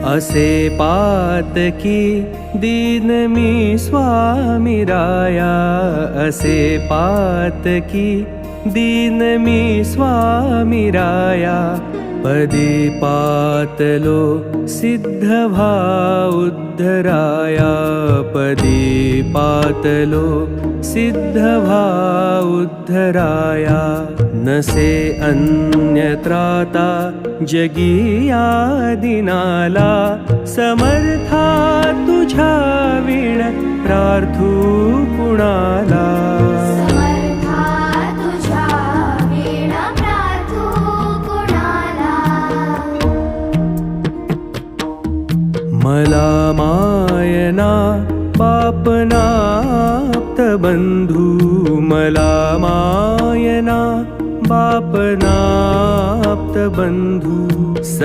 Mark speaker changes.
Speaker 1: असे पातकी दीन मी स्वामी राया, असे पातकी दीन मी स्वामी राया। पदी पातलो सिद्ध भा उद्धराया, पदी पातलो सिद्ध भा उद्धराया। नसे अन्यत्राता जगिया दिनाला, समर्था तुझ्या विण प्रार्थू कुणाला। मला मायना बापनाप्त बंधू, मला मायना बापनाप्त बंधू।